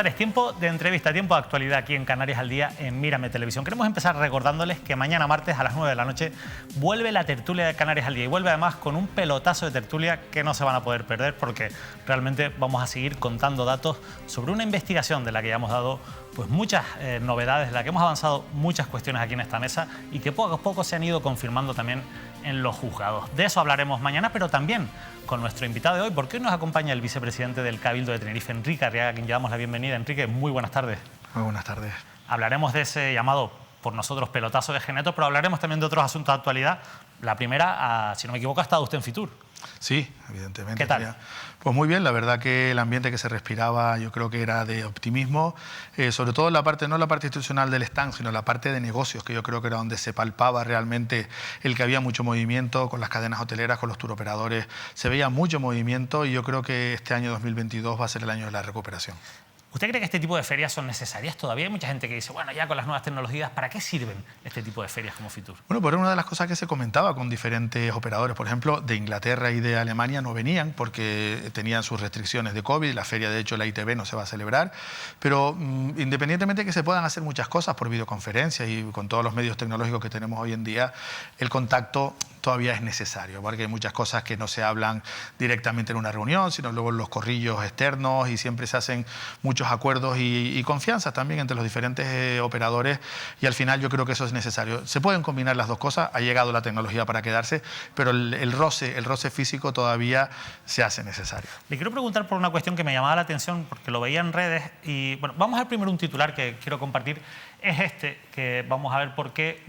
tardes. Tiempo de entrevista, tiempo de actualidad aquí en Canarias al Día en Mírame Televisión. Queremos empezar recordándoles que mañana martes a las 9 de la noche vuelve la tertulia de Canarias al Día y vuelve además con un pelotazo de tertulia que no se van a poder perder porque realmente vamos a seguir contando datos sobre una investigación de la que ya hemos dado pues muchas novedades, de la que hemos avanzado muchas cuestiones aquí en esta mesa y que poco a poco se han ido confirmando también en los juzgados. De eso hablaremos mañana, pero también con nuestro invitado de hoy, porque hoy nos acompaña el vicepresidente del Cabildo de Tenerife, Enrique Arriaga, a quien le damos la bienvenida. Enrique, muy buenas tardes. Muy buenas tardes. Hablaremos de ese llamado por nosotros pelotazo de Geneto, pero hablaremos también de otros asuntos de actualidad. La primera, si no me equivoco, ha estado usted en Fitur. Sí, evidentemente. ¿Qué tal? Pues muy bien, la verdad que el ambiente que se respiraba yo creo que era de optimismo, sobre todo la parte, no la parte institucional del stand, sino la parte de negocios, que yo creo que era donde se palpaba realmente el que había mucho movimiento con las cadenas hoteleras, con los turoperadores, se veía mucho movimiento y yo creo que este año 2022 va a ser el año de la recuperación. ¿Usted cree que este tipo de ferias son necesarias todavía? Hay mucha gente que dice, bueno, ya con las nuevas tecnologías, ¿para qué sirven este tipo de ferias como Fitur? Bueno, pues era una de las cosas que se comentaba con diferentes operadores. Por ejemplo, de Inglaterra y de Alemania no venían porque tenían sus restricciones de COVID. La feria, de hecho, la ITV no se va a celebrar. Pero independientemente de que se puedan hacer muchas cosas por videoconferencia y con todos los medios tecnológicos que tenemos hoy en día, el contacto todavía es necesario, porque hay muchas cosas que no se hablan directamente en una reunión, sino luego en los corrillos externos y siempre se hacen muchos acuerdos y confianzas también entre los diferentes operadores y al final yo creo que eso es necesario. Se pueden combinar las dos cosas, ha llegado la tecnología para quedarse, pero el roce físico todavía se hace necesario. Le quiero preguntar por una cuestión que me llamaba la atención porque lo veía en redes y bueno, vamos a ver primero un titular que quiero compartir, es este, que vamos a ver por qué...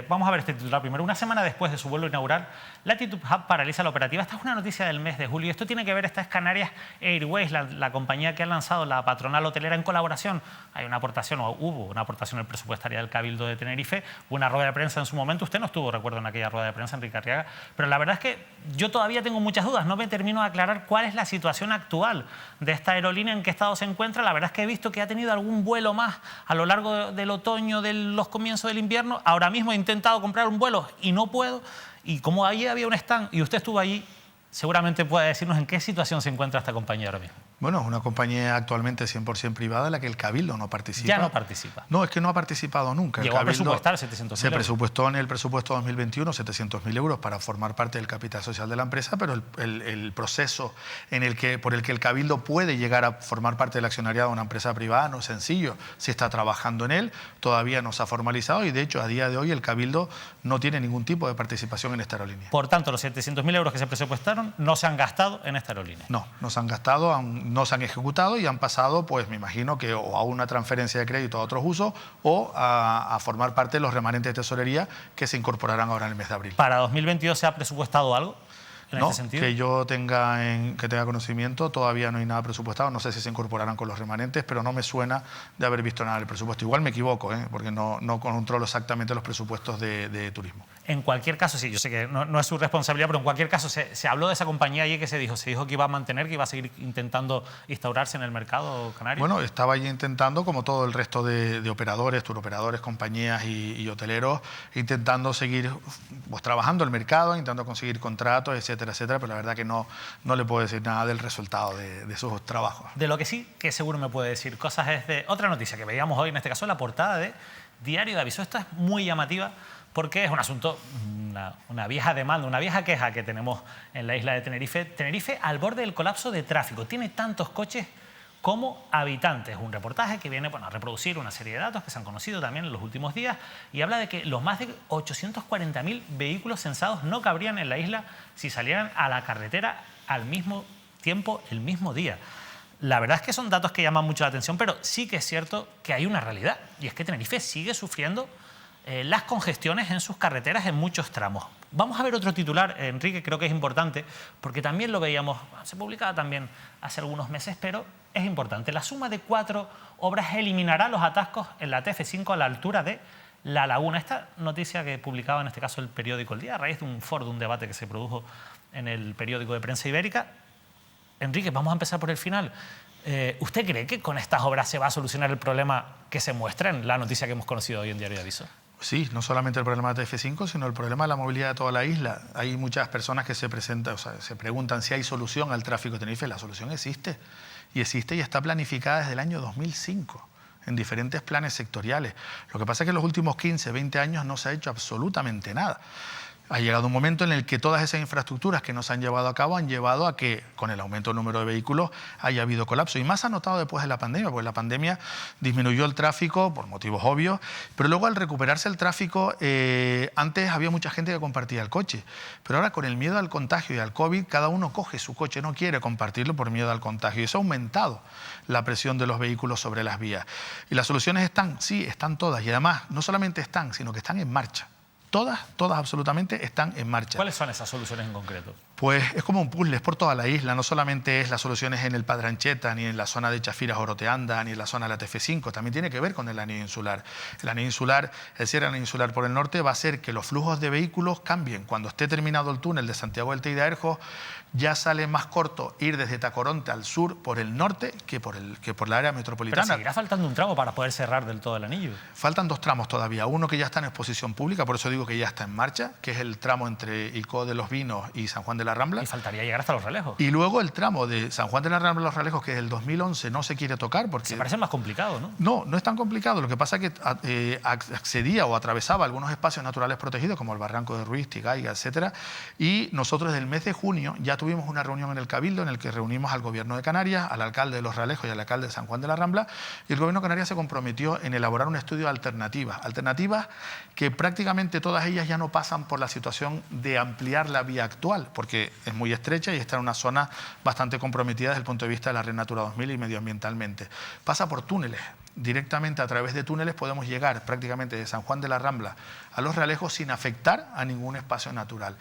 vamos a ver este titular primero. Una semana después de su vuelo inaugural, Latitude Hub paraliza la operativa. Esta es una noticia del mes de julio. Esto tiene que ver, esta es Canarias Airways, la compañía que ha lanzado la patronal hotelera en colaboración. Hay una aportación, o hubo una aportación presupuestaria del Cabildo de Tenerife, hubo una rueda de prensa en su momento. Usted no estuvo, recuerdo, en aquella rueda de prensa, Enrique Arriaga, pero la verdad es que yo todavía tengo muchas dudas. No me termino de aclarar cuál es la situación actual de esta aerolínea, en qué estado se encuentra. La verdad es que he visto que ha tenido algún vuelo más a lo largo del otoño, de los comienzos del invierno. Ahora mismo he intentado comprar un vuelo y no puedo. Y como allí había un stand y usted estuvo allí, seguramente puede decirnos en qué situación se encuentra esta compañía ahora mismo. Bueno, es una compañía actualmente 100% privada en la que el Cabildo no participa. Ya no participa. No, es que no ha participado nunca. Llegó a presupuestar 700.000 euros. Se presupuestó en el presupuesto 2021 700.000 euros para formar parte del capital social de la empresa, pero el proceso por el que el Cabildo puede llegar a formar parte del accionariado de una empresa privada no es sencillo. Se está trabajando en él, todavía no se ha formalizado y de hecho a día de hoy el Cabildo no tiene ningún tipo de participación en esta aerolínea. Por tanto, los 700.000 euros que se presupuestaron no se han gastado en esta aerolínea. No, no se han gastado, no se han ejecutado y han pasado, pues me imagino que o a una transferencia de crédito a otros usos o a formar parte de los remanentes de tesorería que se incorporarán ahora en el mes de abril. ¿Para 2022 se ha presupuestado algo en no, este sentido? Que yo tenga conocimiento, todavía no hay nada presupuestado, no sé si se incorporarán con los remanentes, pero no me suena de haber visto nada del presupuesto. Igual me equivoco, porque no controlo exactamente los presupuestos de turismo. En cualquier caso, sí, yo sé que no es su responsabilidad, pero en cualquier caso se habló de esa compañía allí que se dijo que iba a mantener, que iba a seguir intentando instaurarse en el mercado canario. Bueno, estaba allí intentando, como todo el resto de operadores, turoperadores, compañías y hoteleros, intentando seguir pues, trabajando el mercado, intentando conseguir contratos, etcétera, etcétera, pero la verdad que no le puedo decir nada del resultado de sus trabajos. De lo que sí, que seguro me puede decir cosas es de otra noticia que veíamos hoy, en este caso la portada de Diario de Aviso. Esta es muy llamativa porque es un asunto, una vieja demanda, una vieja queja que tenemos en la isla de Tenerife. Tenerife al borde del colapso de tráfico. Tiene tantos coches como habitantes. Un reportaje que viene a reproducir una serie de datos que se han conocido también en los últimos días y habla de que los más de 840.000 vehículos censados no cabrían en la isla si salieran a la carretera al mismo tiempo, el mismo día. La verdad es que son datos que llaman mucho la atención, pero sí que es cierto que hay una realidad y es que Tenerife sigue sufriendo las congestiones en sus carreteras en muchos tramos. Vamos a ver otro titular, Enrique, creo que es importante, porque también lo veíamos, se publicaba también hace algunos meses, pero es importante. La suma de 4 obras eliminará los atascos en la TF5 a la altura de La Laguna. Esta noticia que publicaba en este caso el periódico El Día, a raíz de un foro, de un debate que se produjo en el periódico de Prensa Ibérica. Enrique, vamos a empezar por el final. ¿Usted cree que con estas obras se va a solucionar el problema que se muestra en la noticia que hemos conocido hoy en Diario de Aviso? Sí, no solamente el problema de TF5, sino el problema de la movilidad de toda la isla. Hay muchas personas que se preguntan si hay solución al tráfico de Tenerife. La solución existe. y existe y está planificada desde el año 2005 en diferentes planes sectoriales. Lo que pasa es que en los últimos 15, 20 años no se ha hecho absolutamente nada. Ha llegado un momento en el que todas esas infraestructuras que no se han llevado a cabo han llevado a que, con el aumento del número de vehículos, haya habido colapso. Y más se ha notado después de la pandemia, porque la pandemia disminuyó el tráfico por motivos obvios, pero luego al recuperarse el tráfico, antes había mucha gente que compartía el coche, pero ahora con el miedo al contagio y al COVID, cada uno coge su coche, no quiere compartirlo por miedo al contagio. Y eso ha aumentado la presión de los vehículos sobre las vías. Y las soluciones están, sí, están todas. Y además, no solamente están, sino que están en marcha. Todas absolutamente están en marcha. ¿Cuáles son esas soluciones en concreto? Pues es como un puzzle, es por toda la isla, no solamente es las soluciones en el Padrancheta, ni en la zona de Chafiras Oroteanda, ni en la zona de la TF5, también tiene que ver con el anillo insular. El anillo insular, el cierre del anillo insular por el norte va a hacer que los flujos de vehículos cambien. Cuando esté terminado el túnel de Santiago del Teide a Erjos, ya sale más corto ir desde Tacoronte al sur por el norte que por la área metropolitana. Pero seguirá faltando un tramo para poder cerrar del todo el anillo. Faltan 2 tramos todavía, uno que ya está en exposición pública, por eso digo que ya está en marcha, que es el tramo entre Icó de los Vinos y San Juan de la Rambla. Y faltaría llegar hasta Los Relejos. Y luego el tramo de San Juan de la Rambla a Los Relejos, que es el 2011, no se quiere tocar porque... Se parece más complicado, ¿no? No, no es tan complicado. Lo que pasa es que accedía o atravesaba algunos espacios naturales protegidos, como el Barranco de Ruiz, Tigaiga, etcétera. Y nosotros desde el mes de junio ya tuvimos una reunión en el Cabildo en el que reunimos al Gobierno de Canarias, al alcalde de Los Relejos y al alcalde de San Juan de la Rambla, y el Gobierno de Canarias se comprometió en elaborar un estudio de alternativas que prácticamente todas ellas ya no pasan por la situación de ampliar la vía actual, porque es muy estrecha y está en una zona bastante comprometida desde el punto de vista de la Red Natura 2000 y medioambientalmente. Pasa por túneles. Directamente a través de túneles podemos llegar prácticamente de San Juan de la Rambla a Los Realejos sin afectar a ningún espacio natural.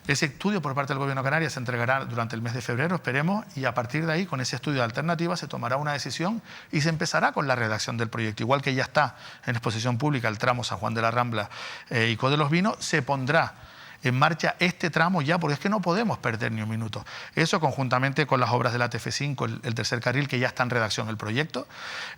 Ese estudio por parte del Gobierno de Canarias se entregará durante el mes de febrero, esperemos, y a partir de ahí, con ese estudio de alternativas, se tomará una decisión y se empezará con la redacción del proyecto. Igual que ya está en exposición pública el tramo San Juan de la Rambla y Icó de los Vinos, se pondrá en marcha este tramo ya, porque es que no podemos perder ni un minuto. Eso conjuntamente con las obras de la TF5, el tercer carril, que ya está en redacción el proyecto,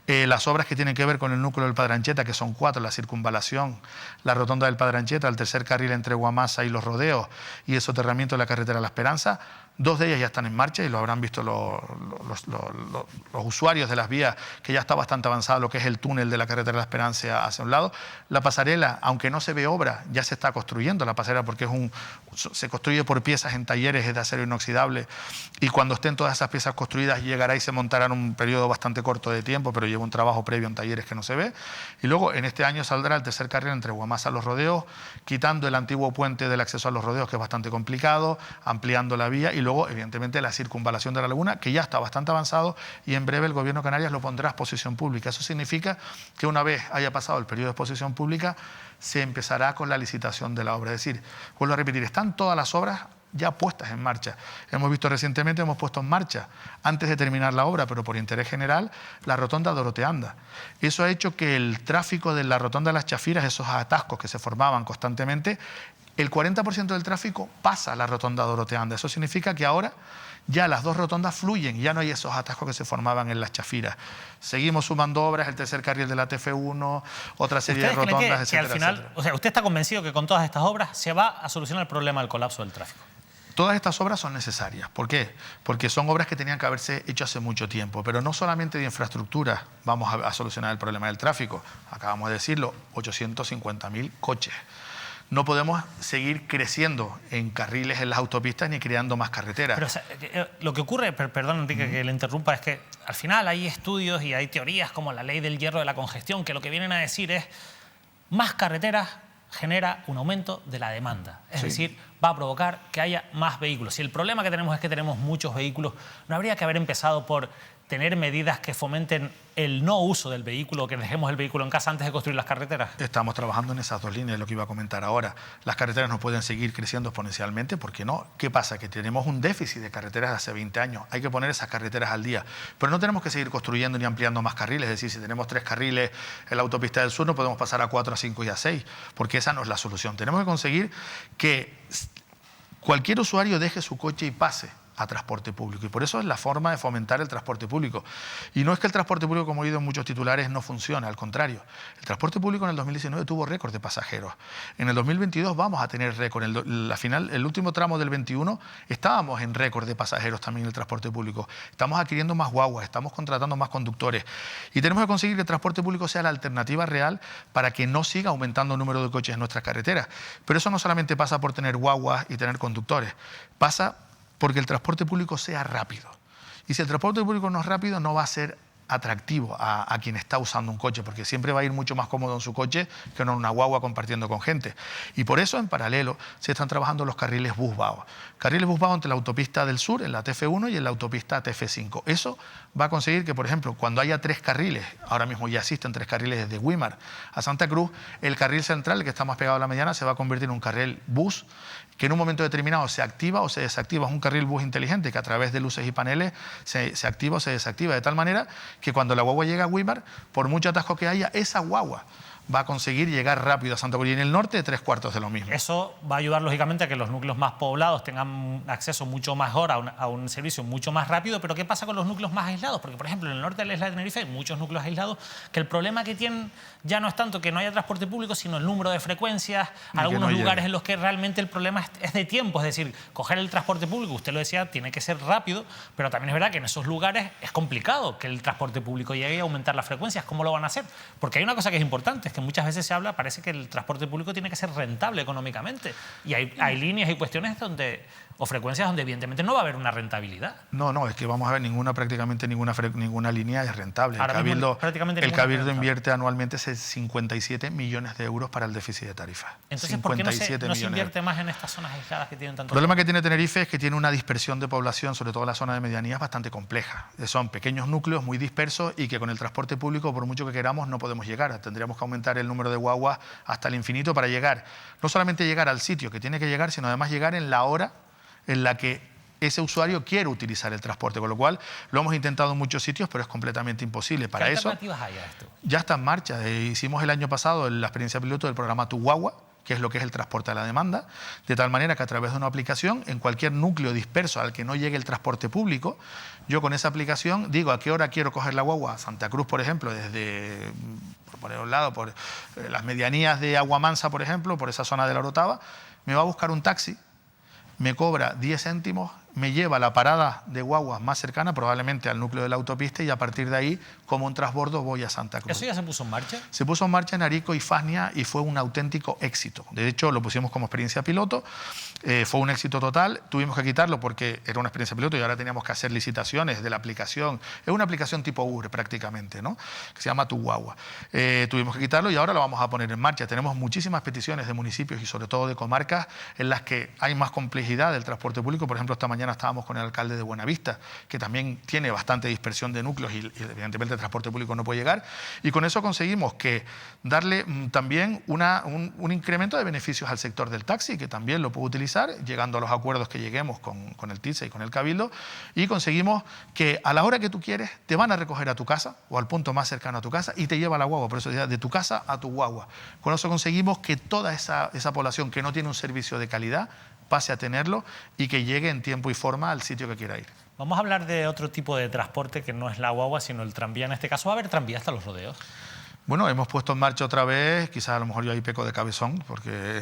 las obras que tienen que ver con el núcleo del Padrancheta, que son 4, la circunvalación, la rotonda del Padrancheta, el tercer carril entre Guamasa y Los Rodeos y el soterramiento de la carretera La Esperanza. 2 de ellas ya están en marcha y lo habrán visto los usuarios de las vías, que ya está bastante avanzado lo que es el túnel de la carretera La Esperanza hacia un lado. La pasarela, aunque no se ve obra, ya se está construyendo la pasarela porque se construye por piezas en talleres, es de acero inoxidable, y cuando estén todas esas piezas construidas llegará y se montará en un periodo bastante corto de tiempo, pero lleva un trabajo previo en talleres que no se ve. Y luego en este año saldrá el tercer carril entre Guamasa y Los Rodeos, quitando el antiguo puente del acceso a Los Rodeos, que es bastante complicado, ampliando la vía, y luego evidentemente la circunvalación de la laguna, que ya está bastante avanzado, y en breve el Gobierno de Canarias lo pondrá a exposición pública. Eso significa que una vez haya pasado el periodo de exposición pública, se empezará con la licitación de la obra. Es decir, vuelvo a repetir, están todas las obras ya puestas en marcha. Hemos visto recientemente, hemos puesto en marcha, antes de terminar la obra, pero por interés general, la rotonda de Oroteanda. Eso ha hecho que el tráfico de la rotonda de las Chafiras, esos atascos que se formaban constantemente, el 40% del tráfico pasa a la rotonda de Oroteanda. Eso significa que ahora ya las 2 rotondas fluyen, ya no hay esos atascos que se formaban en las Chafiras. Seguimos sumando obras, el tercer carril de la TF1, otra serie de rotondas, etcétera, al final, etcétera. O sea, ¿usted está convencido que con todas estas obras se va a solucionar el problema del colapso del tráfico? Todas estas obras son necesarias. ¿Por qué? Porque son obras que tenían que haberse hecho hace mucho tiempo, pero no solamente de infraestructura vamos a solucionar el problema del tráfico. Acabamos de decirlo, 850.000 coches. No podemos seguir creciendo en carriles en las autopistas ni creando más carreteras. Pero o sea, lo que ocurre, perdón Enrique que le interrumpa, es que al final hay estudios y hay teorías como la ley del hierro de la congestión que lo que vienen a decir es más carreteras genera un aumento de la demanda. Es decir, va a provocar que haya más vehículos. Si el problema que tenemos es que tenemos muchos vehículos, ¿no habría que haber empezado por tener medidas que fomenten el no uso del vehículo, que dejemos el vehículo en casa antes de construir las carreteras? Estamos trabajando en esas 2 líneas, es lo que iba a comentar ahora. Las carreteras no pueden seguir creciendo exponencialmente, ¿por qué no? ¿Qué pasa? Que tenemos un déficit de carreteras de hace 20 años. Hay que poner esas carreteras al día. Pero no tenemos que seguir construyendo ni ampliando más carriles. Es decir, si tenemos 3 carriles en la autopista del sur, no podemos pasar a 4, a 5 y a 6, porque esa no es la solución. Tenemos que conseguir que cualquier usuario deje su coche y pase a transporte público. Y por eso es la forma de fomentar el transporte público. Y no es que el transporte público, como he oído en muchos titulares, no funcione, al contrario. El transporte público en el 2019 tuvo récord de pasajeros. En el 2022 vamos a tener récord. El último tramo del 21 estábamos en récord de pasajeros también en el transporte público. Estamos adquiriendo más guaguas, estamos contratando más conductores. Y tenemos que conseguir que el transporte público sea la alternativa real para que no siga aumentando el número de coches en nuestras carreteras. Pero eso no solamente pasa por tener guaguas y tener conductores. Pasa porque el transporte público sea rápido. Y si el transporte público no es rápido, no va a ser atractivo a quien está usando un coche, porque siempre va a ir mucho más cómodo en su coche que no en una guagua compartiendo con gente. Y por eso, en paralelo, se están trabajando los carriles bus-vao. Carriles bus-vao entre la autopista del sur, en la TF1, y en la autopista TF5. Eso va a conseguir que, por ejemplo, cuando haya 3 carriles, ahora mismo ya existen 3 carriles desde Güímar a Santa Cruz, el carril central, el que está más pegado a la mediana, se va a convertir en un carril bus que en un momento determinado se activa o se desactiva. Es un carril bus inteligente que a través de luces y paneles se activa o se desactiva, de tal manera que cuando la guagua llega a Güímar, por mucho atasco que haya, esa guagua va a conseguir llegar rápido a Santa Cruz. Y en el norte, 3/4 de lo mismo. Eso va a ayudar, lógicamente, a que los núcleos más poblados tengan acceso mucho mejor a un servicio mucho más rápido. Pero ¿qué pasa con los núcleos más aislados? Porque, por ejemplo, en el norte de la isla de Tenerife hay muchos núcleos aislados que el problema que tienen ya no es tanto que no haya transporte público, sino el número de frecuencias. Algunos lugares en los que realmente el problema es de tiempo. Es decir, coger el transporte público, usted lo decía, tiene que ser rápido, pero también es verdad que en esos lugares es complicado que el transporte público llegue a aumentar las frecuencias. ¿Cómo lo van a hacer? Porque hay una cosa que es importante, es que muchas veces se habla, parece que el transporte público tiene que ser rentable económicamente. Y hay líneas y cuestiones o frecuencias donde evidentemente no va a haber una rentabilidad. No, es que vamos a ver prácticamente ninguna línea es rentable. Ahora mismo, el Cabildo invierte anualmente 57 millones de euros para el déficit de tarifa. Entonces, ¿por qué no se invierte más en estas zonas aisladas que tienen tanto? El problema que tiene Tenerife es que tiene una dispersión de población, sobre todo en la zona de medianías, bastante compleja. Son pequeños núcleos muy dispersos y que con el transporte público, por mucho que queramos, no podemos llegar. Tendríamos que aumentar el número de guaguas hasta el infinito para llegar, no solamente llegar al sitio que tiene que llegar, sino además llegar en la hora en la que ese usuario quiere utilizar el transporte, con lo cual lo hemos intentado en muchos sitios, pero es completamente imposible. Para eso, ¿qué alternativas hay a esto? Ya está en marcha. Hicimos el año pasado la experiencia piloto del programa Tu Guagua, que es lo que es el transporte a la demanda, de tal manera que a través de una aplicación, en cualquier núcleo disperso al que no llegue el transporte público, yo con esa aplicación digo a qué hora quiero coger la guagua a Santa Cruz, por ejemplo, desde, por un lado, por las medianías de Aguamansa, por ejemplo, por esa zona de la Orotava, me va a buscar un taxi, me cobra 10 céntimos, me lleva a la parada de guaguas más cercana, probablemente al núcleo de la autopista, y a partir de ahí, como un transbordo, voy a Santa Cruz. ¿Eso ya se puso en marcha? Se puso en marcha en Arico y Fasnia y fue un auténtico éxito. De hecho, lo pusimos como experiencia piloto, fue un éxito total. Tuvimos que quitarlo porque era una experiencia piloto y ahora teníamos que hacer licitaciones de la aplicación. Es una aplicación tipo Uber prácticamente, ¿no? Que se llama Tu Guagua. Tuvimos que quitarlo y ahora lo vamos a poner en marcha. Tenemos muchísimas peticiones de municipios y sobre todo de comarcas en las que hay más complejidad del transporte público. Por ejemplo, esta mañana estábamos con el alcalde de Buenavista, que también tiene bastante dispersión de núcleos y evidentemente el transporte público no puede llegar. Y con eso conseguimos que darle también un incremento de beneficios al sector del taxi, que también lo puede utilizar, llegando a los acuerdos que lleguemos con el TISA y con el Cabildo, y conseguimos que a la hora que tú quieres te van a recoger a tu casa o al punto más cercano a tu casa y te lleva la guagua, por eso de tu casa a tu guagua. Con eso conseguimos que toda esa población que no tiene un servicio de calidad pase a tenerlo y que llegue en tiempo y forma al sitio que quiera ir. Vamos a hablar de otro tipo de transporte que no es la guagua, sino el tranvía en este caso. ¿Va a haber tranvía hasta los rodeos? Bueno, hemos puesto en marcha otra vez, quizás a lo mejor yo ahí peco de cabezón, porque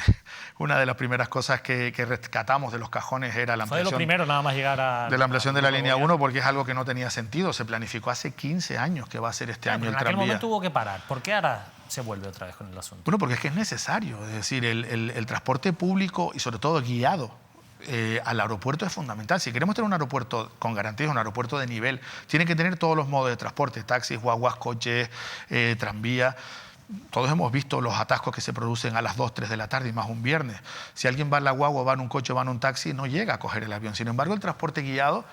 una de las primeras cosas que rescatamos de los cajones era la ampliación. Fue de lo primero, nada más llegar a... De la ampliación de la línea 1, porque es algo que no tenía sentido. Se planificó hace 15 años que va a ser este año el tranvía. En aquel momento hubo que parar. ¿Por qué ahora se vuelve otra vez con el asunto? Bueno, porque es que es necesario. Es decir, el transporte público y sobre todo guiado al aeropuerto es fundamental. Si queremos tener un aeropuerto con garantías, un aeropuerto de nivel, tiene que tener todos los modos de transporte, taxis, guaguas, coches, tranvía. Todos hemos visto los atascos que se producen a las 2, 3 de la tarde y más un viernes. Si alguien va en la guagua, va en un coche o va en un taxi, no llega a coger el avión. Sin embargo, el transporte guiado,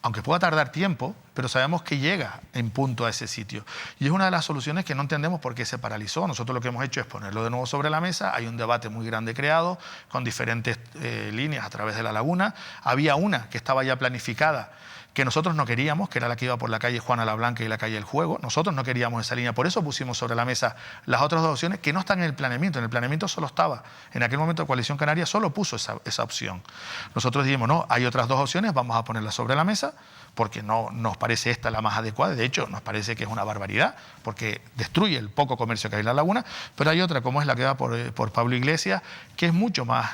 aunque pueda tardar tiempo, pero sabemos que llega en punto a ese sitio. Y es una de las soluciones que no entendemos por qué se paralizó. Nosotros lo que hemos hecho es ponerlo de nuevo sobre la mesa. Hay un debate muy grande creado con diferentes líneas a través de la laguna. Había una que estaba ya planificada, que nosotros no queríamos, que era la que iba por la calle Juana la Blanca y la calle El Juego. Nosotros no queríamos esa línea, por eso pusimos sobre la mesa las otras dos opciones que no están en el planeamiento. En el planeamiento solo estaba, en aquel momento Coalición Canaria solo puso esa opción. Nosotros dijimos, no, hay otras dos opciones, vamos a ponerlas sobre la mesa, porque no nos parece esta la más adecuada. De hecho, nos parece que es una barbaridad, porque destruye el poco comercio que hay en la laguna, pero hay otra, como es la que va por Pablo Iglesias, que es mucho más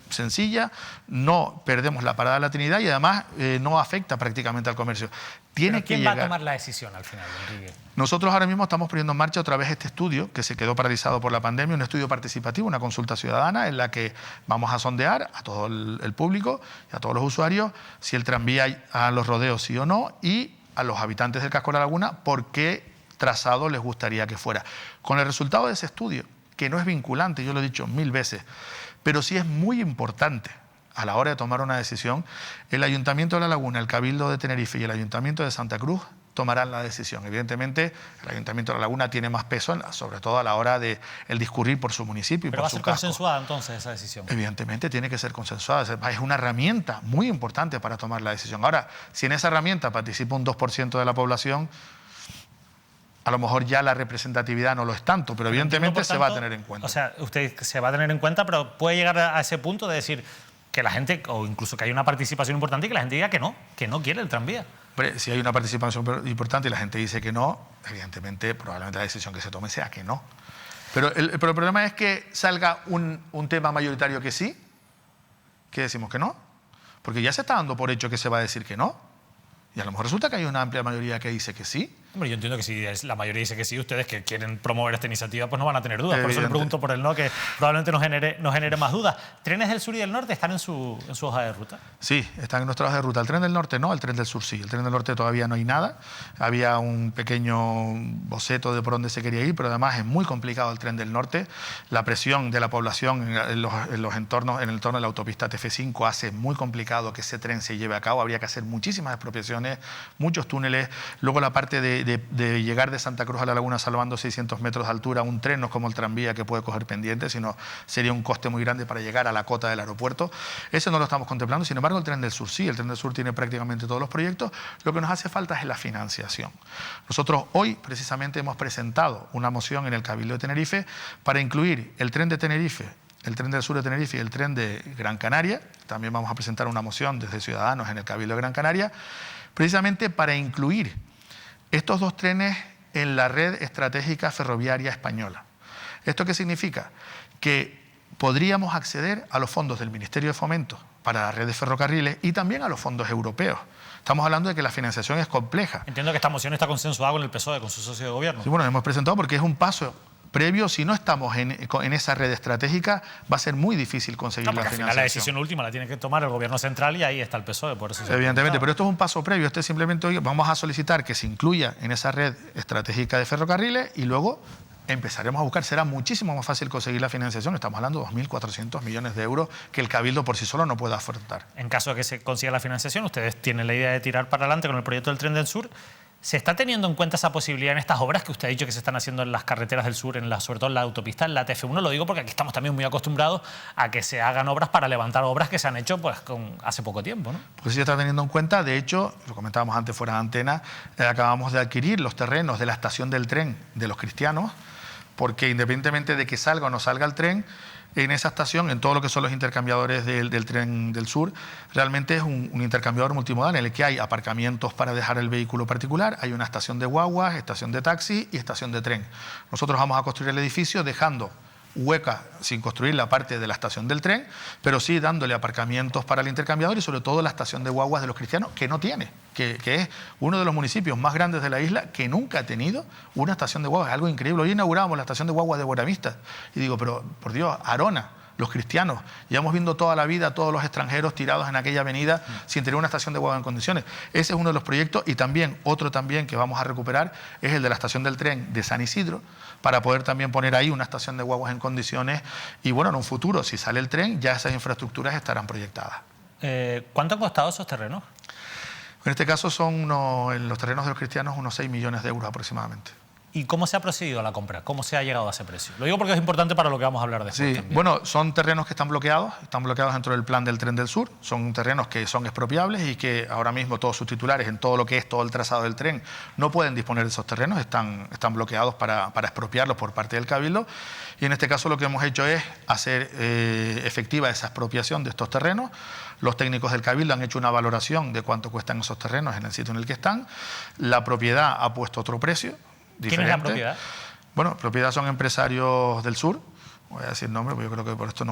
sencilla, no perdemos la parada de la Trinidad y además no afecta prácticamente al comercio. ¿Quién va a tomar la decisión al final, Enrique? Nosotros ahora mismo estamos poniendo en marcha otra vez este estudio que se quedó paralizado por la pandemia, un estudio participativo, una consulta ciudadana en la que vamos a sondear a todo el público y a todos los usuarios si el tranvía a los rodeos sí o no, y a los habitantes del casco de la laguna por qué trazado les gustaría que fuera. Con el resultado de ese estudio, que no es vinculante, yo lo he dicho 1000 veces, pero sí es muy importante a la hora de tomar una decisión, el Ayuntamiento de La Laguna, el Cabildo de Tenerife y el Ayuntamiento de Santa Cruz tomarán la decisión. Evidentemente, el Ayuntamiento de La Laguna tiene más peso, sobre todo a la hora de el discurrir por su municipio y por su casco. ¿Pero va a ser consensuada entonces esa decisión? Evidentemente tiene que ser consensuada. Es una herramienta muy importante para tomar la decisión. Ahora, si en esa herramienta participa un 2% de la población, a lo mejor ya la representatividad no lo es tanto, pero evidentemente se va a tener en cuenta. O sea, usted se va a tener en cuenta, pero puede llegar a ese punto de decir que la gente, o incluso que hay una participación importante y que la gente diga que no quiere el tranvía. Hombre, si hay una participación importante y la gente dice que no, evidentemente probablemente la decisión que se tome sea que no. Pero el problema es que salga un tema mayoritario que sí, que decimos que no, porque ya se está dando por hecho que se va a decir que no, y a lo mejor resulta que hay una amplia mayoría que dice que sí. Hombre, yo entiendo que si la mayoría dice que sí, ustedes que quieren promover esta iniciativa, pues no van a tener dudas. Por eso le pregunto por el no, que probablemente nos genere más dudas. ¿Trenes del sur y del norte están en su hoja de ruta? Sí, están en nuestra hoja de ruta. El tren del norte no, el tren del sur sí. El tren del norte todavía no hay nada. Había un pequeño boceto de por dónde se quería ir, pero además es muy complicado el tren del norte. La presión de la población en los entornos, en el entorno de la autopista TF5 hace muy complicado que ese tren se lleve a cabo. Habría que hacer muchísimas expropiaciones, muchos túneles. Luego la parte de llegar de Santa Cruz a La Laguna salvando 600 metros de altura, un tren no es como el tranvía que puede coger pendiente, sino sería un coste muy grande para llegar a la cota del aeropuerto. Ese no lo estamos contemplando. Sin embargo, el tren del sur sí, el tren del sur tiene prácticamente todos los proyectos. Lo que nos hace falta es la financiación. Nosotros hoy precisamente hemos presentado una moción en el Cabildo de Tenerife para incluir el tren de Tenerife, el tren del sur de Tenerife y el tren de Gran Canaria. También vamos a presentar una moción desde Ciudadanos en el Cabildo de Gran Canaria, precisamente para incluir estos dos trenes en la red estratégica ferroviaria española. ¿Esto qué significa? Que podríamos acceder a los fondos del Ministerio de Fomento para la red de ferrocarriles y también a los fondos europeos. Estamos hablando de que la financiación es compleja. Entiendo que esta moción está consensuada con el PSOE, con su socio de gobierno. Sí, bueno, hemos presentado porque es un paso previo. Si no estamos en esa red estratégica, va a ser muy difícil conseguir la financiación. Al final la decisión última la tiene que tomar el gobierno central y ahí está el PSOE, por eso. Evidentemente, pero esto es un paso previo. Este simplemente hoy vamos a solicitar que se incluya en esa red estratégica de ferrocarriles y luego empezaremos a buscar. Será muchísimo más fácil conseguir la financiación. Estamos hablando de 2.400 millones de euros que el Cabildo por sí solo no puede afrontar. En caso de que se consiga la financiación, ustedes tienen la idea de tirar para adelante con el proyecto del Tren del Sur. ¿Se está teniendo en cuenta esa posibilidad en estas obras que usted ha dicho que se están haciendo en las carreteras del sur, sobre todo en la autopista, en la TF1? Lo digo porque aquí estamos también muy acostumbrados a que se hagan obras para levantar obras que se han hecho pues, hace poco tiempo, ¿no? Pues sí se está teniendo en cuenta. De hecho, lo comentábamos antes fuera de antena, acabamos de adquirir los terrenos de la estación del tren de Los Cristianos, porque independientemente de que salga o no salga el tren, en esa estación, en todo lo que son los intercambiadores del tren del sur, realmente es un intercambiador multimodal en el que hay aparcamientos para dejar el vehículo particular, hay una estación de guaguas, estación de taxi y estación de tren. Nosotros vamos a construir el edificio dejando hueca, sin construir la parte de la estación del tren, pero sí dándole aparcamientos para el intercambiador y sobre todo la estación de guaguas de Los Cristianos, que no tiene, que es uno de los municipios más grandes de la isla que nunca ha tenido una estación de guaguas. Es algo increíble. Hoy inauguramos la estación de guaguas de Buenavista y digo, pero por Dios, Arona, Los Cristianos, llevamos viendo toda la vida a todos los extranjeros tirados en aquella avenida sin tener una estación de guagua en condiciones. Ese es uno de los proyectos y también otro también que vamos a recuperar es el de la estación del tren de San Isidro, para poder también poner ahí una estación de guaguas en condiciones y bueno, en un futuro, si sale el tren, ya esas infraestructuras estarán proyectadas. ¿Cuánto han costado esos terrenos? En este caso son en los terrenos de Los Cristianos unos 6 millones de euros aproximadamente. ¿Y cómo se ha procedido a la compra? ¿Cómo se ha llegado a ese precio? Lo digo porque es importante para lo que vamos a hablar después. Sí, también. bueno, son terrenos que están bloqueados dentro del plan del Tren del Sur, son terrenos que son expropiables y que ahora mismo todos sus titulares en todo lo que es todo el trazado del tren no pueden disponer de esos terrenos, están bloqueados para expropiarlos por parte del Cabildo, y en este caso lo que hemos hecho es hacer efectiva esa expropiación de estos terrenos. Los técnicos del Cabildo han hecho una valoración de cuánto cuestan esos terrenos en el sitio en el que están, la propiedad ha puesto otro precio diferente. ¿Quién es la propiedad? Bueno, propiedad son empresarios del sur, voy a decir nombre, porque yo creo que por esto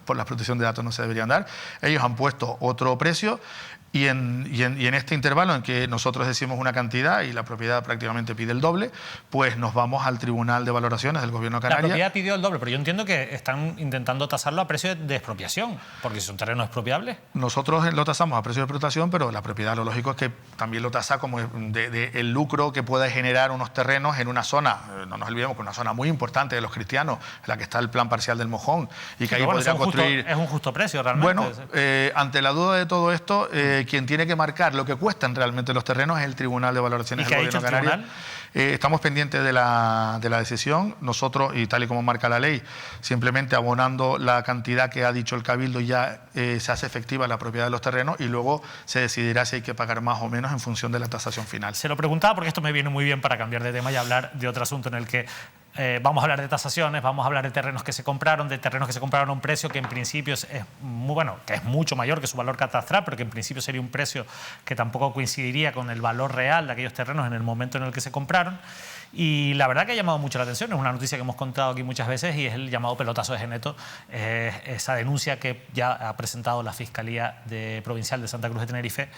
por la protección de datos no se deberían dar. Ellos han puesto otro precio y en este intervalo en que nosotros decimos una cantidad y la propiedad prácticamente pide el doble, pues nos vamos al Tribunal de Valoraciones del Gobierno de Canarias. La propiedad pidió el doble, pero yo entiendo que están intentando tasarlo a precio de expropiación, porque si son terrenos expropiables. Nosotros lo tasamos a precio de explotación, pero la propiedad lo lógico es que también lo tasa como el lucro que puede generar unos terrenos en una zona, no nos olvidemos que una zona muy importante de los cristianos, en la que está el plan parcial del Mojón, y que Sí, ahí bueno, podrían construir... Es un justo precio realmente. Bueno, ante la duda de todo esto, quien tiene que marcar lo que cuestan realmente los terrenos es el Tribunal de Valoraciones del Gobierno de Canarias. Estamos pendientes de la decisión. Nosotros, y tal y como marca la ley, simplemente abonando la cantidad que ha dicho el Cabildo ya se hace efectiva la propiedad de los terrenos y luego se decidirá si hay que pagar más o menos en función de la tasación final. Se lo preguntaba porque esto me viene muy bien para cambiar de tema y hablar de otro asunto en el que vamos a hablar de tasaciones, vamos a hablar de terrenos que se compraron, a un precio que en principio es muy bueno, que es mucho mayor que su valor catastral, pero que en principio sería un precio que tampoco coincidiría con el valor real de aquellos terrenos en el momento en el que se compraron. Y la verdad que ha llamado mucho la atención, es una noticia que hemos contado aquí muchas veces y es el llamado pelotazo de Geneto, esa denuncia que ya ha presentado la Fiscalía Provincial de Santa Cruz de Tenerife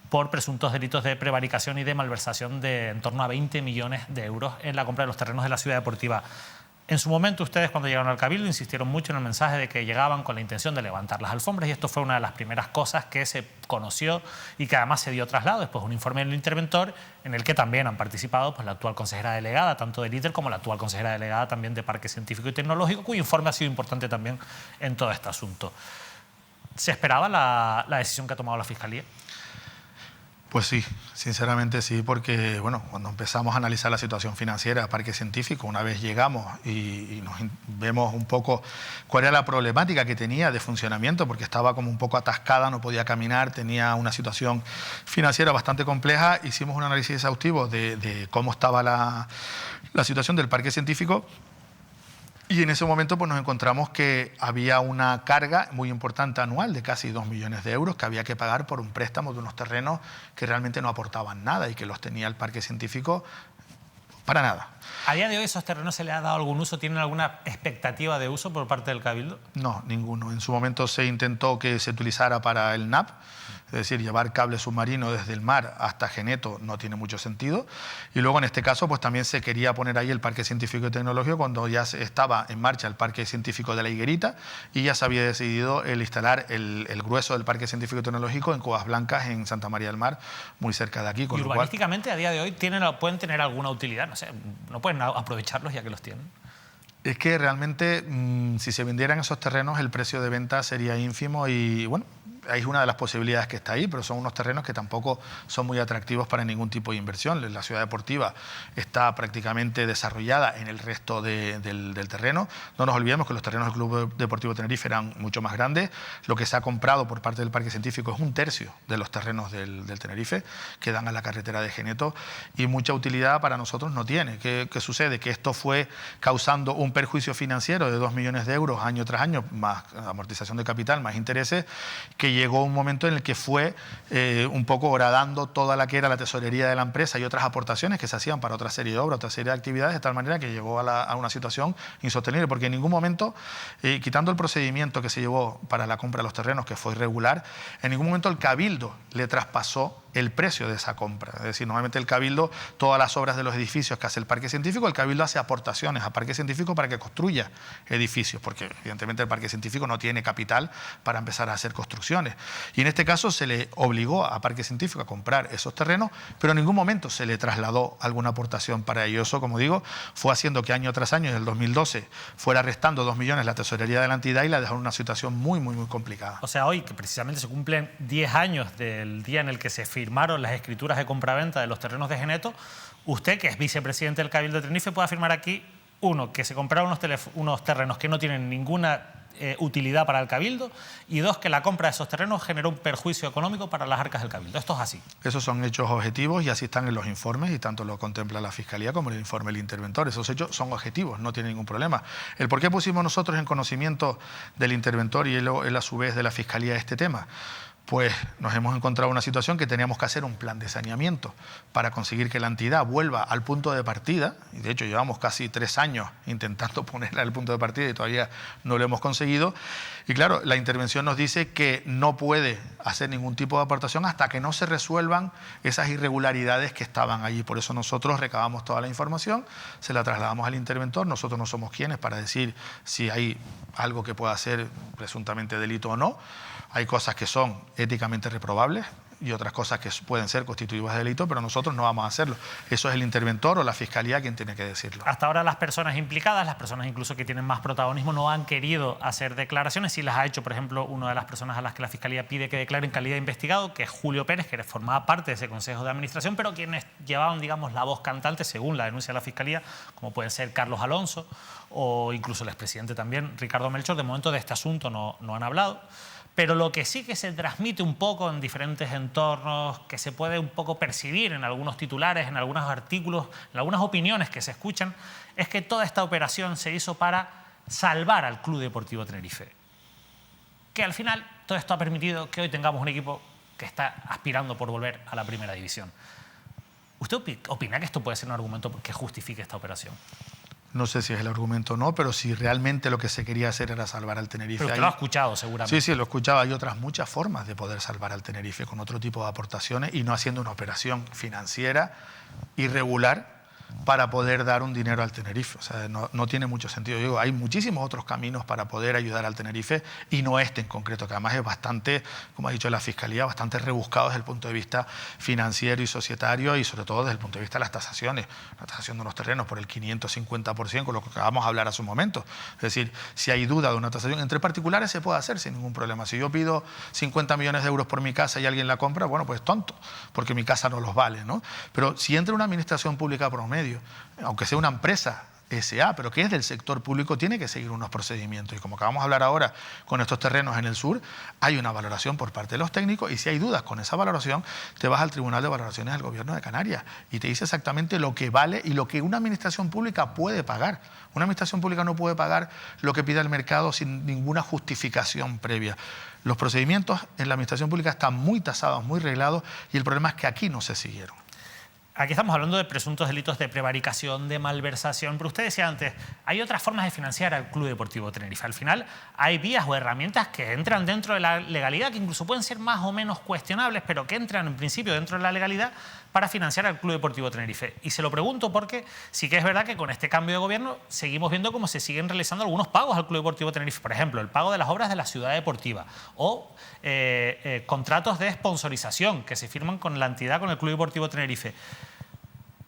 por presuntos delitos de prevaricación y de malversación de en torno a 20 millones de euros en la compra de los terrenos de la ciudad deportiva. En su momento ustedes cuando llegaron al Cabildo insistieron mucho en el mensaje de que llegaban con la intención de levantar las alfombras y esto fue una de las primeras cosas que se conoció y que además se dio traslado después un informe del interventor en el que también han participado pues, la actual consejera delegada tanto del ITER como la actual consejera delegada también de Parque Científico y Tecnológico, cuyo informe ha sido importante también en todo este asunto. ¿Se esperaba la decisión que ha tomado la Fiscalía? Pues sí, sinceramente sí, porque bueno, cuando empezamos a analizar la situación financiera de Parque Científico, una vez llegamos y nos vemos un poco cuál era la problemática que tenía de funcionamiento, porque estaba como un poco atascada, no podía caminar, tenía una situación financiera bastante compleja, hicimos un análisis exhaustivo de cómo estaba la situación del Parque Científico. Y en ese momento pues, nos encontramos que había una carga muy importante anual de casi 2 millones de euros que había que pagar por un préstamo de unos terrenos que realmente no aportaban nada y que los tenía el Parque Científico para nada. ¿A día de hoy esos terrenos se les ha dado algún uso? ¿Tienen alguna expectativa de uso por parte del Cabildo? No, ninguno. En su momento se intentó que se utilizara para el NAP, es decir, llevar cable submarino desde el mar hasta Geneto no tiene mucho sentido. Y luego en este caso pues también se quería poner ahí el Parque Científico y Tecnológico cuando ya estaba en marcha el Parque Científico de la Higuerita y ya se había decidido el instalar el grueso del Parque Científico y Tecnológico en Cuevas Blancas, en Santa María del Mar, muy cerca de aquí. ¿Y urbanísticamente a día de hoy pueden tener alguna utilidad? No sé, ¿no pueden aprovecharlos ya que los tienen? Es que realmente si se vendieran esos terrenos el precio de venta sería ínfimo y bueno, es una de las posibilidades que está ahí, pero son unos terrenos que tampoco son muy atractivos para ningún tipo de inversión. La ciudad deportiva está prácticamente desarrollada en el resto del terreno. No nos olvidemos que los terrenos del Club Deportivo Tenerife eran mucho más grandes. Lo que se ha comprado por parte del Parque Científico es 1/3 de los terrenos del Tenerife, que dan a la carretera de Geneto, y mucha utilidad para nosotros no tiene. ¿Qué sucede? Que esto fue causando un perjuicio financiero de 2 millones de euros año tras año, más amortización de capital, más intereses, que llegó un momento en el que fue un poco horadando toda la que era la tesorería de la empresa y otras aportaciones que se hacían para otra serie de obras, otra serie de actividades, de tal manera que llegó a una situación insostenible, porque en ningún momento, quitando el procedimiento que se llevó para la compra de los terrenos, que fue irregular, en ningún momento el Cabildo le traspasó el precio de esa compra. Es decir, normalmente el Cabildo, todas las obras de los edificios que hace el Parque Científico, el Cabildo hace aportaciones al Parque Científico para que construya edificios, porque evidentemente el Parque Científico no tiene capital para empezar a hacer construcciones. Y en este caso se le obligó a Parque Científico a comprar esos terrenos, pero en ningún momento se le trasladó alguna aportación para ello. Eso, como digo, fue haciendo que año tras año, en el 2012, fuera restando 2 millones la tesorería de la entidad y la dejó en una situación muy complicada. O sea, hoy, que precisamente se cumplen 10 años del día en el que se firmaron las escrituras de compraventa de los terrenos de Geneto, Usted, que es vicepresidente del Cabildo de Tenerife, puede afirmar aquí, uno, que se compraron unos terrenos que no tienen ninguna utilidad para el Cabildo, y dos, que la compra de esos terrenos generó un perjuicio económico para las arcas del Cabildo. Esto es así. Esos son hechos objetivos y así están en los informes, y tanto lo contempla la Fiscalía como el informe del interventor. Esos hechos son objetivos, no tiene ningún problema. El por qué pusimos nosotros en conocimiento del interventor y él a su vez de la Fiscalía este tema, pues nos hemos encontrado una situación que teníamos que hacer un plan de saneamiento para conseguir que la entidad vuelva al punto de partida, y de hecho llevamos casi 3 años intentando ponerla al punto de partida y todavía no lo hemos conseguido. Y claro, la intervención nos dice que no puede hacer ningún tipo de aportación hasta que no se resuelvan esas irregularidades que estaban allí. Por eso nosotros recabamos toda la información, se la trasladamos al interventor. Nosotros no somos quienes para decir si hay algo que pueda ser presuntamente delito o no. Hay cosas que son éticamente reprobables y otras cosas que pueden ser constitutivas de delito, pero nosotros no vamos a hacerlo. Eso es el interventor o la Fiscalía quien tiene que decirlo. Hasta ahora las personas implicadas, las personas incluso que tienen más protagonismo, no han querido hacer declaraciones. Sí las ha hecho, por ejemplo, una de las personas a las que la Fiscalía pide que declare en calidad de investigado, que es Julio Pérez, que formaba parte de ese Consejo de Administración, pero quienes llevaban, digamos, la voz cantante, según la denuncia de la Fiscalía, como pueden ser Carlos Alonso o incluso el expresidente también, Ricardo Melchor. De momento de este asunto no han hablado. Pero lo que sí que se transmite un poco en diferentes entornos, que se puede un poco percibir en algunos titulares, en algunos artículos, en algunas opiniones que se escuchan, es que toda esta operación se hizo para salvar al Club Deportivo Tenerife. Que al final todo esto ha permitido que hoy tengamos un equipo que está aspirando por volver a la primera división. ¿Usted opina que esto puede ser un argumento que justifique esta operación? No sé si es el argumento o no, pero si realmente lo que se quería hacer era salvar al Tenerife. Pero usted lo ha escuchado seguramente. Sí, lo he escuchado. Hay otras muchas formas de poder salvar al Tenerife con otro tipo de aportaciones y no haciendo una operación financiera irregular para poder dar un dinero al Tenerife. O sea, no tiene mucho sentido. Yo digo, hay muchísimos otros caminos para poder ayudar al Tenerife y no este en concreto, que además es bastante, como ha dicho la Fiscalía, bastante rebuscado desde el punto de vista financiero y societario y sobre todo desde el punto de vista de las tasaciones. La tasación de unos terrenos por el 550%, con lo que acabamos de hablar hace un momento. Es decir, si hay duda de una tasación entre particulares se puede hacer sin ningún problema. Si yo pido 50 millones de euros por mi casa y alguien la compra, bueno, pues tonto, porque mi casa no los vale, ¿no? Pero si entra una administración pública promedio, aunque sea una empresa SA, pero que es del sector público, tiene que seguir unos procedimientos. Y como acabamos de hablar ahora con estos terrenos en el sur, hay una valoración por parte de los técnicos y si hay dudas con esa valoración, te vas al Tribunal de Valoraciones del Gobierno de Canarias y te dice exactamente lo que vale y lo que una administración pública puede pagar. Una administración pública no puede pagar lo que pida el mercado sin ninguna justificación previa. Los procedimientos en la administración pública están muy tasados, muy reglados y el problema es que aquí no se siguieron. Aquí estamos hablando de presuntos delitos de prevaricación, de malversación, pero usted decía antes, hay otras formas de financiar al Club Deportivo Tenerife. Al final hay vías o herramientas que entran dentro de la legalidad, que incluso pueden ser más o menos cuestionables, pero que entran en principio dentro de la legalidad para financiar al Club Deportivo Tenerife. Y se lo pregunto porque sí que es verdad que con este cambio de gobierno seguimos viendo cómo se siguen realizando algunos pagos al Club Deportivo Tenerife. Por ejemplo, el pago de las obras de la ciudad deportiva o contratos de sponsorización que se firman con la entidad, con el Club Deportivo Tenerife.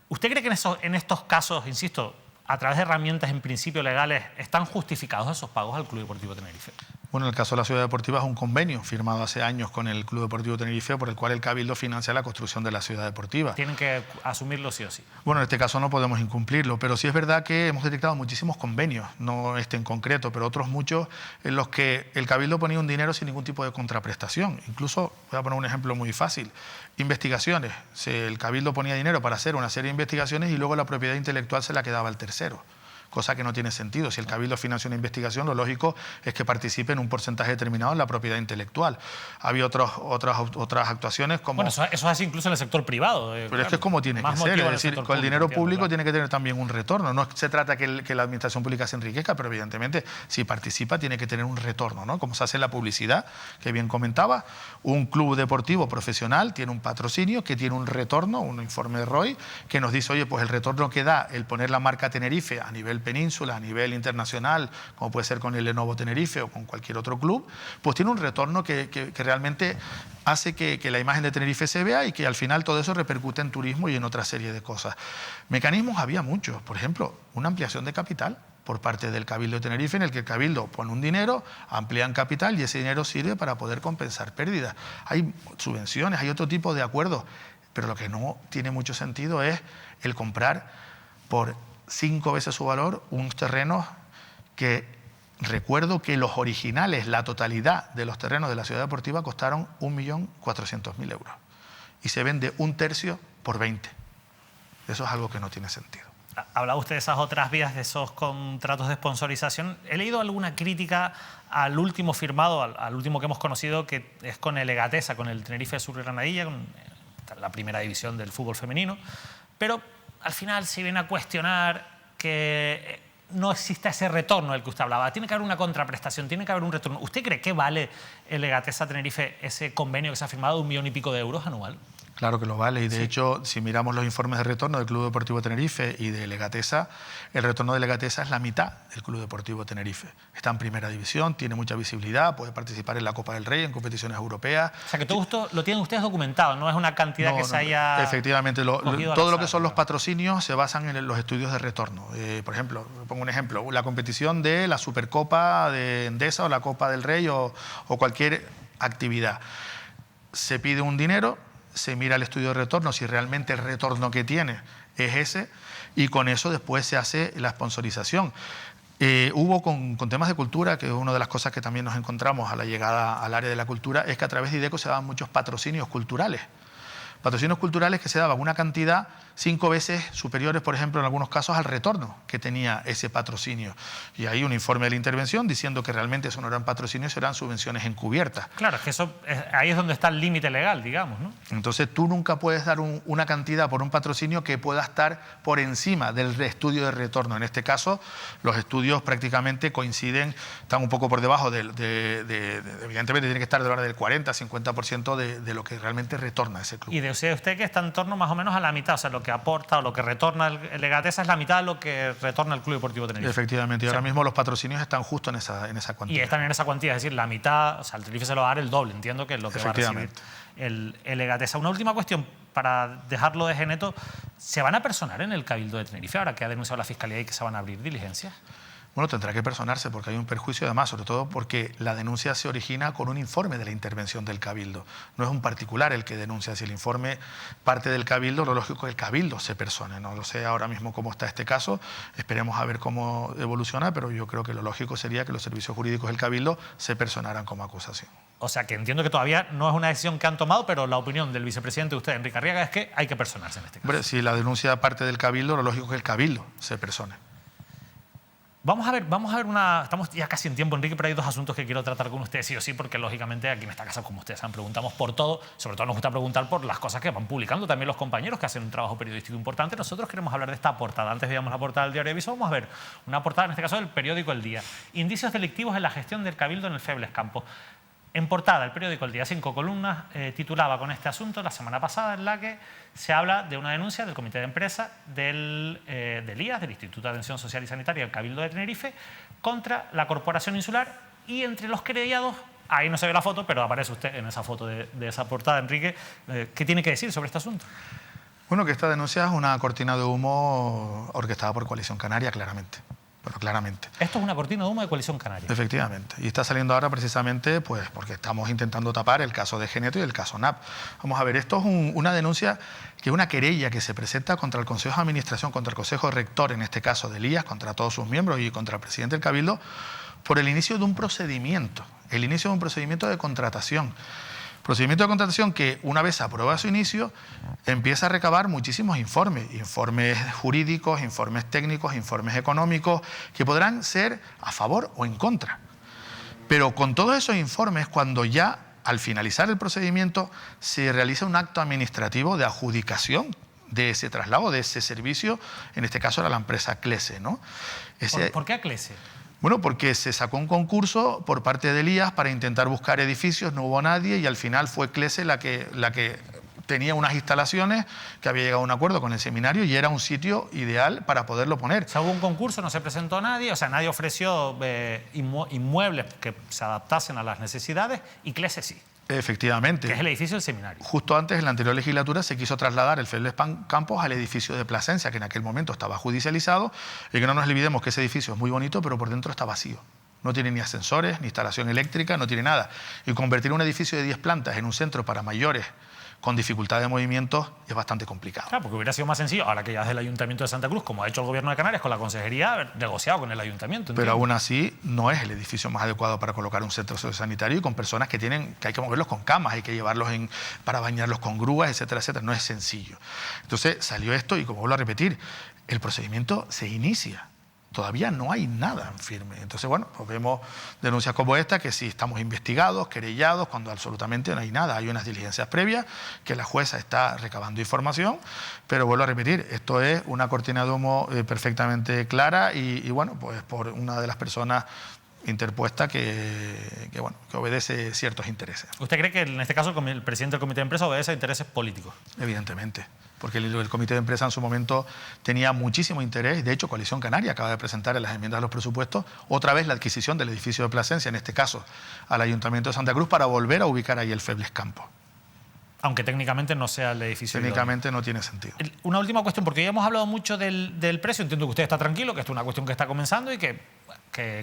¿Usted cree que en estos casos, insisto, a través de herramientas en principio legales, están justificados esos pagos al Club Deportivo Tenerife? Bueno, en el caso de la Ciudad Deportiva es un convenio firmado hace años con el Club Deportivo Tenerife por el cual el Cabildo financia la construcción de la Ciudad Deportiva. Tienen que asumirlo sí o sí. Bueno, en este caso no podemos incumplirlo, pero sí es verdad que hemos detectado muchísimos convenios, no este en concreto, pero otros muchos en los que el Cabildo ponía un dinero sin ningún tipo de contraprestación. Incluso, voy a poner un ejemplo muy fácil, investigaciones. El Cabildo ponía dinero para hacer una serie de investigaciones y luego la propiedad intelectual se la quedaba al tercero. Cosa que no tiene sentido. Si el Cabildo financia una investigación, lo lógico es que participe en un porcentaje determinado en la propiedad intelectual. Había otras actuaciones como... Bueno, eso es así incluso en el sector privado. Pero claro, es que es como tiene que ser. Es decir, con el dinero público tiene que tener también un retorno. No se trata que la administración pública se enriquezca, pero evidentemente si participa tiene que tener un retorno, ¿no? Como se hace en la publicidad, que bien comentaba, un club deportivo profesional tiene un patrocinio que tiene un retorno, un informe de ROI, que nos dice, oye, pues el retorno que da el poner la marca Tenerife a nivel península, a nivel internacional, como puede ser con el Lenovo Tenerife o con cualquier otro club, pues tiene un retorno que realmente hace que la imagen de Tenerife se vea y que al final todo eso repercute en turismo y en otra serie de cosas. Mecanismos había muchos, por ejemplo, una ampliación de capital por parte del Cabildo de Tenerife, en el que el Cabildo pone un dinero, amplían capital y ese dinero sirve para poder compensar pérdidas. Hay subvenciones, hay otro tipo de acuerdos Pero lo que no tiene mucho sentido es el comprar por 5 veces su valor unos terrenos que recuerdo que los originales, la totalidad de los terrenos de la ciudad deportiva costaron 1.400.000 euros y se vende 1/3 por 20. Eso es algo que no tiene sentido. Hablaba usted de esas otras vías, de esos contratos de sponsorización. He leído alguna crítica al último firmado, al último que hemos conocido, que es con el Egatesa, con el Tenerife Sur y Granadilla, con la primera división del fútbol femenino, pero al final se viene a cuestionar que no exista ese retorno del que usted hablaba. Tiene que haber una contraprestación, tiene que haber un retorno. ¿Usted cree que vale el Egatesa Tenerife ese convenio que se ha firmado de 1 millón y pico de euros anual? Claro que lo vale y de hecho si miramos los informes de retorno del Club Deportivo Tenerife y del Egatesa, el retorno del Egatesa es la mitad del Club Deportivo Tenerife. Está en primera división, tiene mucha visibilidad, puede participar en la Copa del Rey, en competiciones europeas. O sea que todo esto lo tienen ustedes documentado, no es una cantidad que se haya... Efectivamente, todo lo que son los patrocinios se basan en los estudios de retorno. Por ejemplo, pongo un ejemplo, la competición de la Supercopa de Endesa o la Copa del Rey o cualquier actividad. Se pide un dinero, se mira el estudio de retorno, si realmente el retorno que tiene es ese, y con eso después se hace la sponsorización. Hubo con temas de cultura, que es una de las cosas que también nos encontramos a la llegada al área de la cultura, es que a través de IDECO se daban muchos patrocinios culturales. Patrocinios culturales que se daban una cantidad 5 veces superiores, por ejemplo, en algunos casos, al retorno que tenía ese patrocinio. Y hay un informe de la intervención diciendo que realmente eso no eran patrocinios, eran subvenciones encubiertas. Claro, es que ahí es donde está el límite legal, digamos, ¿no? Entonces tú nunca puedes dar una cantidad por un patrocinio que pueda estar por encima del estudio de retorno. En este caso, los estudios prácticamente coinciden, están un poco por debajo evidentemente tiene que estar de la hora del 40-50% de lo que realmente retorna ese club. Y decía usted que está en torno más o menos a la mitad, o sea, lo que aporta o lo que retorna el Egatesa es la mitad de lo que retorna el Club Deportivo Tenerife. Efectivamente, y ahora mismo los patrocinios están justo en esa cuantía. Y están en esa cuantía, es decir, la mitad, o sea, el Tenerife se lo va a dar el doble, entiendo que es lo que va a recibir el Egatesa. Una última cuestión, para dejarlo de geneto, ¿se van a personar en el Cabildo de Tenerife ahora que ha denunciado la Fiscalía y que se van a abrir diligencias? Bueno, tendrá que personarse porque hay un perjuicio además, sobre todo porque la denuncia se origina con un informe de la intervención del Cabildo. No es un particular el que denuncia. Si el informe parte del Cabildo, lo lógico es que el Cabildo se persone. No lo sé ahora mismo cómo está este caso, esperemos a ver cómo evoluciona, pero yo creo que lo lógico sería que los servicios jurídicos del Cabildo se personaran como acusación. O sea, que entiendo que todavía no es una decisión que han tomado, pero la opinión del vicepresidente de usted, Enrique Arriaga, es que hay que personarse en este caso. Hombre, si la denuncia parte del Cabildo, lo lógico es que el Cabildo se persone. Vamos a ver estamos ya casi en tiempo, Enrique, pero hay 2 asuntos que quiero tratar con ustedes sí o sí, porque lógicamente aquí en esta casa, como ustedes saben, preguntamos por todo, sobre todo nos gusta preguntar por las cosas que van publicando también los compañeros que hacen un trabajo periodístico importante. Nosotros queremos hablar de esta portada. Antes veíamos la portada del Diario de Aviso, vamos a ver una portada, en este caso del periódico El Día. Indicios delictivos en la gestión del Cabildo en el Febles Campos. En portada, el periódico El Día, 5 columnas, titulaba con este asunto la semana pasada, en la que se habla de una denuncia del Comité de Empresa del IAS, del Instituto de Atención Social y Sanitaria del Cabildo de Tenerife, contra la Corporación Insular, y entre los querellados, ahí no se ve la foto, pero aparece usted en esa foto de esa portada, Enrique. ¿Qué tiene que decir sobre este asunto? Bueno, que esta denuncia es una cortina de humo orquestada por Coalición Canaria, claramente. Pero claramente. Esto es una cortina de humo de Coalición Canaria. Efectivamente. Y está saliendo ahora precisamente pues, porque estamos intentando tapar el caso de Geneto y el caso NAP. Vamos a ver, esto es una denuncia, que es una querella que se presenta contra el Consejo de Administración, contra el Consejo Rector, en este caso del IAS, contra todos sus miembros y contra el presidente del Cabildo, por el inicio de un procedimiento, de contratación. Procedimiento de contratación que, una vez aprueba su inicio, empieza a recabar muchísimos informes jurídicos, informes técnicos, informes económicos, que podrán ser a favor o en contra. Pero con todos esos informes, cuando ya al finalizar el procedimiento se realiza un acto administrativo de adjudicación de ese traslado, de ese servicio, en este caso era la empresa Clece, ¿no? ¿Por qué a Clece? Bueno, porque se sacó un concurso por parte del IAS para intentar buscar edificios, no hubo nadie y al final fue Clece la que tenía unas instalaciones, que había llegado a un acuerdo con el seminario y era un sitio ideal para poderlo poner. O sea, hubo un concurso, no se presentó nadie, o sea, nadie ofreció inmuebles que se adaptasen a las necesidades y Clece sí. Efectivamente. Que es el edificio del seminario. Justo antes, en la anterior legislatura, se quiso trasladar el Febles Campos al edificio de Plasencia, que en aquel momento estaba judicializado, y que no nos olvidemos que ese edificio es muy bonito, pero por dentro está vacío. No tiene ni ascensores, ni instalación eléctrica, no tiene nada. Y convertir un edificio de 10 plantas en un centro para mayores, con dificultad de movimientos es bastante complicado. Claro, porque hubiera sido más sencillo, ahora que ya es del Ayuntamiento de Santa Cruz, como ha hecho el Gobierno de Canarias con la Consejería, haber negociado con el Ayuntamiento. Pero aún así no es el edificio más adecuado para colocar un centro sociosanitario y con personas que hay que moverlos con camas, hay que llevarlos para bañarlos con grúas, etcétera, etcétera. No es sencillo. Entonces salió esto y, como vuelvo a repetir, el procedimiento se inicia. Todavía no hay nada en firme. Entonces, bueno, pues vemos denuncias como esta, que sí estamos investigados, querellados, cuando absolutamente no hay nada. Hay unas diligencias previas, que la jueza está recabando información, pero vuelvo a repetir, esto es una cortina de humo perfectamente clara y bueno, pues por una de las personas interpuesta que obedece ciertos intereses. ¿Usted cree que en este caso el presidente del comité de empresa obedece a intereses políticos? Evidentemente, porque el comité de empresa en su momento tenía muchísimo interés. De hecho, Coalición Canaria acaba de presentar en las enmiendas a los presupuestos otra vez la adquisición del edificio de Plasencia, en este caso al Ayuntamiento de Santa Cruz, para volver a ubicar ahí el Febles Campo. Aunque técnicamente no sea el edificio. Técnicamente no tiene sentido. Una última cuestión, porque ya hemos hablado mucho del precio. Entiendo que usted está tranquilo, que esto es una cuestión que está comenzando y que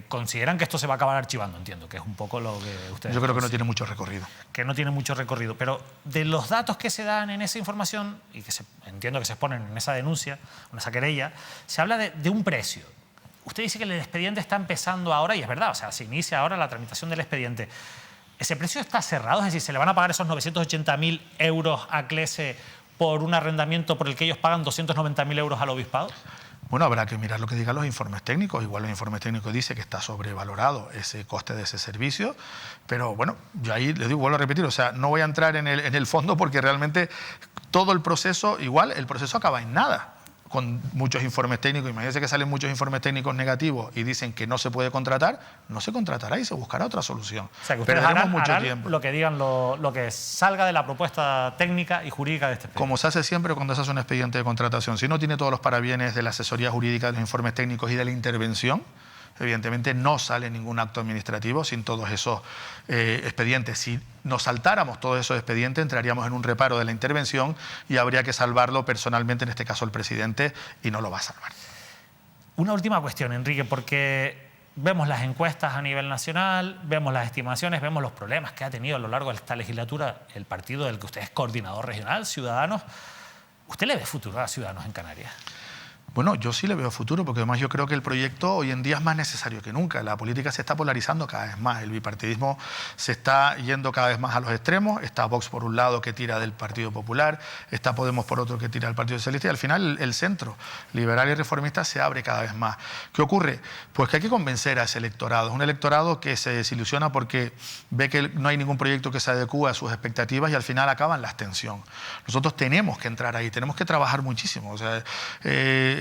consideran que esto se va a acabar archivando. Entiendo que es un poco lo que ustedes... Yo creo que no tiene mucho recorrido. Que no tiene mucho recorrido. Pero de los datos que se dan en esa información y que entiendo que se exponen en esa denuncia, en esa querella, se habla de un precio. Usted dice que el expediente está empezando ahora y es verdad, o sea, se inicia ahora la tramitación del expediente. ¿Ese precio está cerrado? Es decir, ¿se le van a pagar esos 980.000 euros a CLESE por un arrendamiento por el que ellos pagan 290.000 euros al obispado? Bueno, habrá que mirar lo que digan los informes técnicos. Igual los informes técnicos dicen que está sobrevalorado ese coste de ese servicio. Pero bueno, yo ahí le digo, vuelvo a repetir, o sea, no voy a entrar en el fondo porque realmente todo el proceso, igual el proceso acaba en nada. Con muchos informes técnicos, imagínense que salen muchos informes técnicos negativos y dicen que no se puede contratar, no se contratará y se buscará otra solución. O sea, que ustedes harán lo que digan, lo que salga de la propuesta técnica y jurídica de este expediente. Como se hace siempre cuando se hace un expediente de contratación. Si no tiene todos los parabienes de la asesoría jurídica, de los informes técnicos y de la intervención, evidentemente no sale ningún acto administrativo sin todos esos expedientes. Si nos saltáramos todos esos expedientes, entraríamos en un reparo de la intervención y habría que salvarlo personalmente, en este caso el presidente, y no lo va a salvar. Una última cuestión, Enrique, porque vemos las encuestas a nivel nacional, vemos las estimaciones, vemos los problemas que ha tenido a lo largo de esta legislatura el partido del que usted es coordinador regional, Ciudadanos. ¿Usted le ve futuro a Ciudadanos en Canarias? Bueno, yo sí le veo futuro, porque además yo creo que el proyecto hoy en día es más necesario que nunca. La política se está polarizando cada vez más, el bipartidismo se está yendo cada vez más a los extremos. Está Vox por un lado, que tira del Partido Popular, está Podemos por otro, que tira del Partido Socialista, y al final el centro liberal y reformista se abre cada vez más. ¿Qué ocurre? Pues que hay que convencer a ese electorado. Es un electorado que se desilusiona porque ve que no hay ningún proyecto que se adecue a sus expectativas y al final acaba en la abstención. Nosotros tenemos que entrar ahí, tenemos que trabajar muchísimo. O sea,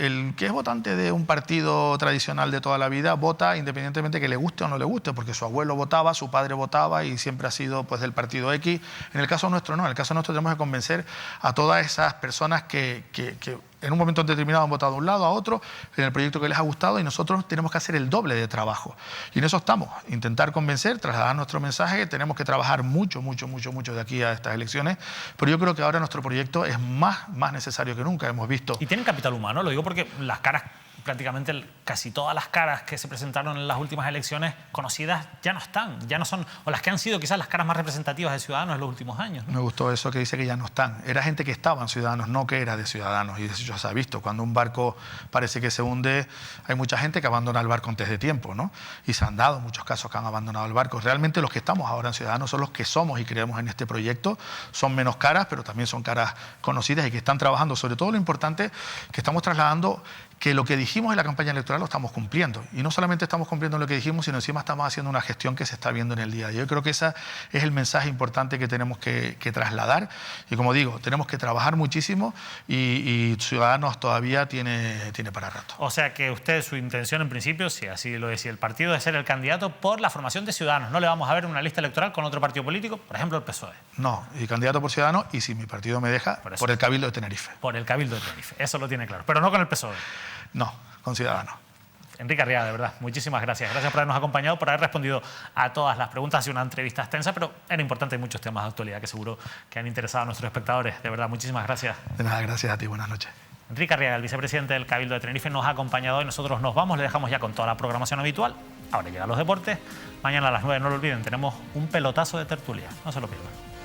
el que es votante de un partido tradicional de toda la vida vota independientemente que le guste o no le guste, porque su abuelo votaba, su padre votaba y siempre ha sido pues del partido X. En el caso nuestro no, en el caso nuestro tenemos que convencer a todas esas personas que en un momento determinado han votado de un lado a otro en el proyecto que les ha gustado, y nosotros tenemos que hacer el doble de trabajo. Y en eso estamos, intentar convencer, trasladar nuestro mensaje. Tenemos que trabajar mucho de aquí a estas elecciones, pero yo creo que ahora nuestro proyecto es más necesario que nunca. Hemos visto... ¿Y tienen capital humano? Lo digo porque las caras, prácticamente casi todas las caras que se presentaron en las últimas elecciones conocidas ya no están, ya no son, o las que han sido quizás las caras más representativas de Ciudadanos en los últimos años, ¿no? Me gustó eso que dice que ya no están. Era gente que estaba en Ciudadanos, no que era de Ciudadanos. Y eso se ha visto. Cuando un barco parece que se hunde, hay mucha gente que abandona el barco antes de tiempo, ¿no? Y se han dado muchos casos que han abandonado el barco. Realmente los que estamos ahora en Ciudadanos son los que somos y creemos en este proyecto. Son menos caras, pero también son caras conocidas y que están trabajando. Sobre todo lo importante, que estamos trasladando que lo que dijimos en la campaña electoral lo estamos cumpliendo. Y no solamente estamos cumpliendo lo que dijimos, sino encima estamos haciendo una gestión que se está viendo en el día a día. Yo creo que ese es el mensaje importante que tenemos que trasladar. Y como digo, tenemos que trabajar muchísimo y Ciudadanos todavía tiene para rato. O sea que usted, su intención en principio, si así lo decía el partido, es ser el candidato por la formación de Ciudadanos. No le vamos a ver una lista electoral con otro partido político, por ejemplo el PSOE. No, y candidato por Ciudadanos, y si mi partido me deja, por el Cabildo de Tenerife. Por el Cabildo de Tenerife, eso lo tiene claro. Pero no con el PSOE. No, con Ciudadanos. Enrique Arriaga, de verdad, muchísimas gracias. Gracias por habernos acompañado, por haber respondido a todas las preguntas. Ha sido una entrevista extensa, pero era importante. Hay muchos temas de actualidad que seguro que han interesado a nuestros espectadores. De verdad, muchísimas gracias. De nada, gracias a ti. Buenas noches. Enrique Arriaga, el vicepresidente del Cabildo de Tenerife, nos ha acompañado y nosotros nos vamos. Le dejamos ya con toda la programación habitual. Ahora llegan los deportes. Mañana a las 9, no lo olviden, tenemos un pelotazo de tertulia. No se lo pierdan.